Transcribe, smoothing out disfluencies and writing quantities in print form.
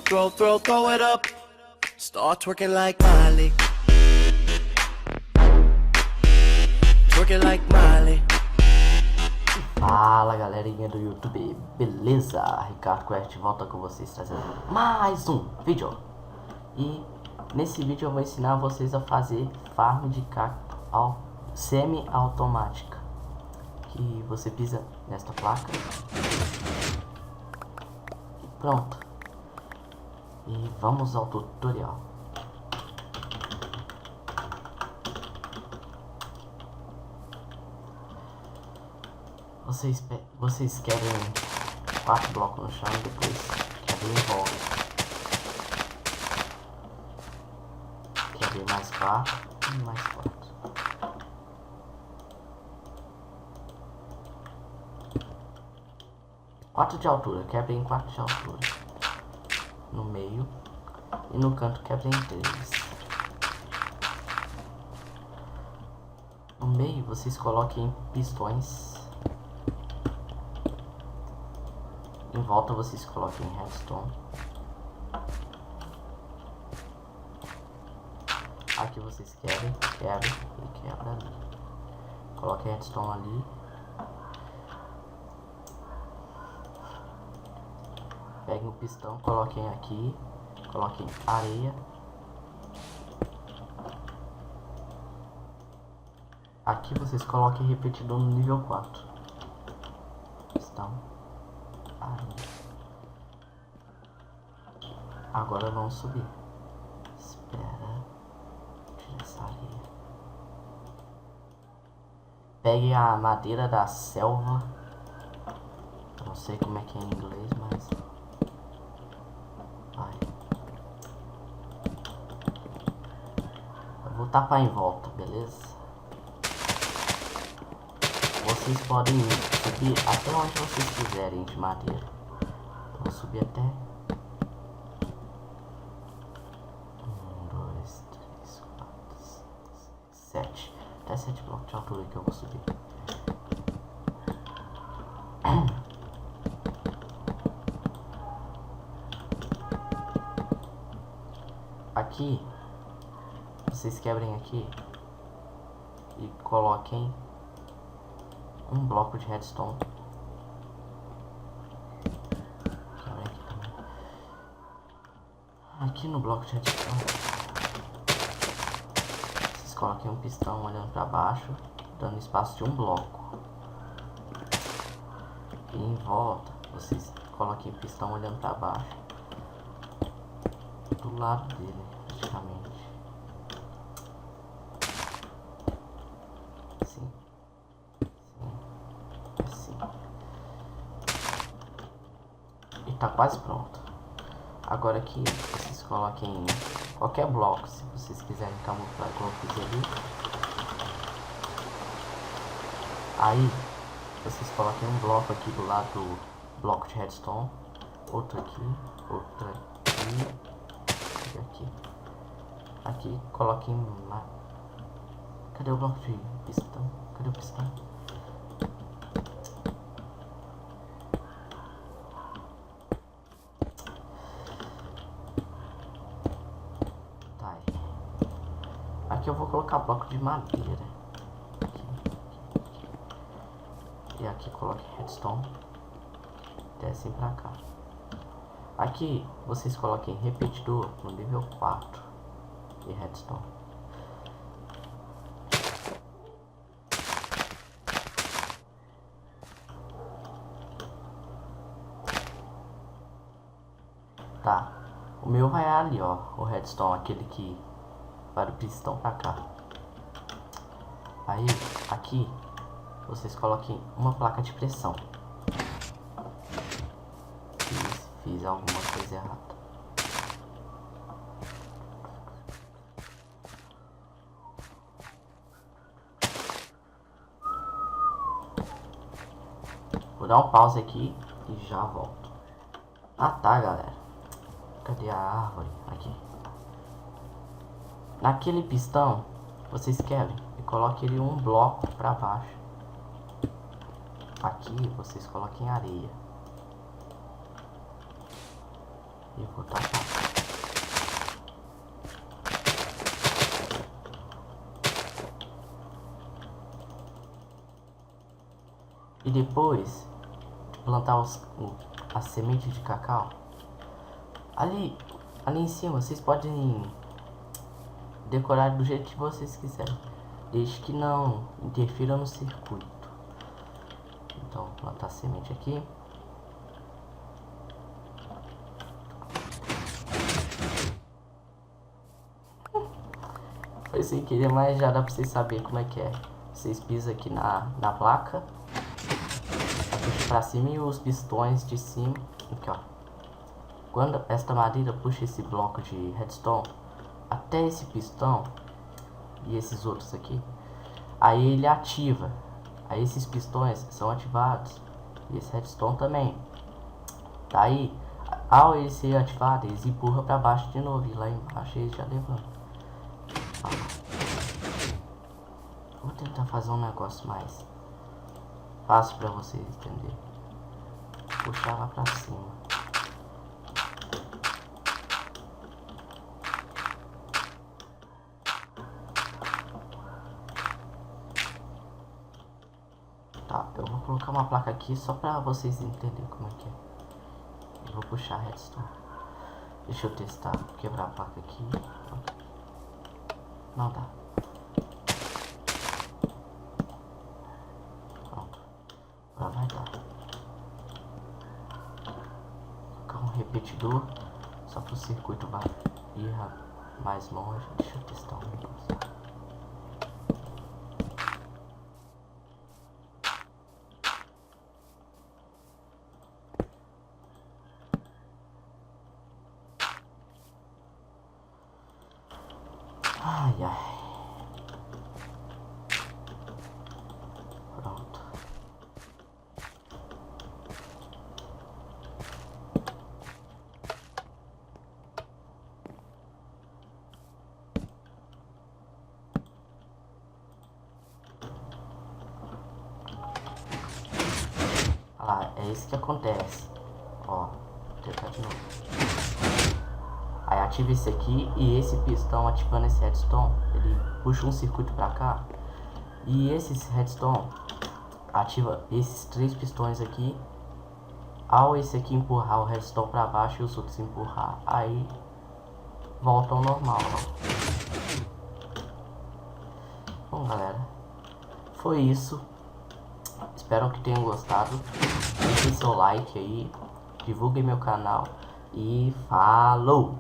Throw it up. Start twerking like Miley. Twerking like Miley. Fala galerinha do YouTube, beleza? Ricardo Quest volta com vocês trazendo mais um vídeo. E nesse vídeo eu vou ensinar vocês a fazer farm de cacto semi-automática. Que você pisa nesta placa e pronto. E vamos ao tutorial. Vocês querem 4 blocos no chão e depois quebram em volta. Quebrem mais 4 e mais 4. Quatro de altura, quebrem em 4 de altura. No meio e no canto quebrem em 3. No meio vocês coloquem pistões. Em volta vocês coloquem redstone. Aqui vocês quebrem e quebra ali. Coloquem redstone ali. Peguem o pistão, coloquem aqui. Coloquem areia. Aqui vocês coloquem repetidor no nível 4. Pistão. Agora vamos subir. Espera. Tira essa areia. Pegue a madeira da selva. Eu não sei como é que é em inglês, mas vai. Eu vou tapar em volta, beleza? Vocês podem subir até onde vocês quiserem de madeira. Eu vou subir até 1, 2, 3, 4, 5, 6, 7. Até 7 blocos de altura que eu vou subir. Aqui vocês quebrem aqui e coloquem um bloco de redstone. Quebrem aqui também. Aqui no bloco de redstone vocês coloquem um pistão olhando para baixo, dando espaço de um bloco. E em volta vocês coloquem pistão olhando para baixo, do lado dele praticamente. Assim. Assim. E tá quase pronto. Agora aqui vocês coloquem qualquer bloco, se vocês quiserem camuflar igual eu fiz ali. Aí vocês coloquem um bloco aqui do lado do bloco de redstone, outro aqui, outro aqui e aqui. Aqui coloquem Cadê o bloco de pistão? Cadê o pistão? Tá aí. Aqui eu vou colocar bloco de madeira. Aqui. E aqui coloque redstone. Descem pra cá. Aqui vocês coloquem repetidor no nível 4 e redstone. Tá, o meu vai ali, ó, o redstone, aquele que vai do pistão pra cá. Aí, aqui, vocês coloquem uma placa de pressão. Fiz alguma coisa errada. Vou dar um pause aqui e já volto. Ah tá, galera. Cadê a árvore? Aqui. Naquele pistão, vocês quebrem e coloquem ele um bloco para baixo. Aqui vocês coloquem areia. E vou tacar. E depois de plantar a semente de cacau, ali em cima vocês podem decorar do jeito que vocês quiserem, desde que não interfira no circuito. Então, plantar a semente aqui. Foi sem querer, mas já dá pra vocês saberem como é que é. Vocês pisam aqui na placa, puxa pra cima e os pistões de cima. Aqui, ó. Quando esta madeira puxa esse bloco de redstone até esse pistão e esses outros aqui, aí ele ativa. Aí esses pistões são ativados e esse redstone também. Daí, ao ele ser ativado, eles empurram pra baixo de novo e lá embaixo eles já levantam. Vou tentar fazer um negócio mais fácil pra vocês entenderem. Puxar lá pra cima. Tá, eu vou colocar uma placa aqui só pra vocês entenderem como é que é. Eu vou puxar a redstone. Deixa eu testar, quebrar a placa aqui. Não dá. Pronto. Agora vai dar. Vou colocar um repetidor só para o circuito vai ir mais longe. Deixa eu testar um negócio. Ai, ai. Pronto. Ah, é isso que acontece. Ó, vou tentar de novo. Aí ativa esse aqui e esse pistão ativando esse redstone, ele puxa um circuito pra cá. E esse redstone ativa esses 3 pistões aqui. Ao esse aqui empurrar o redstone pra baixo e os outros empurrar, aí volta ao normal, ó. Bom, galera, foi isso. Espero que tenham gostado. Deixem seu like aí, divulguem meu canal e falou!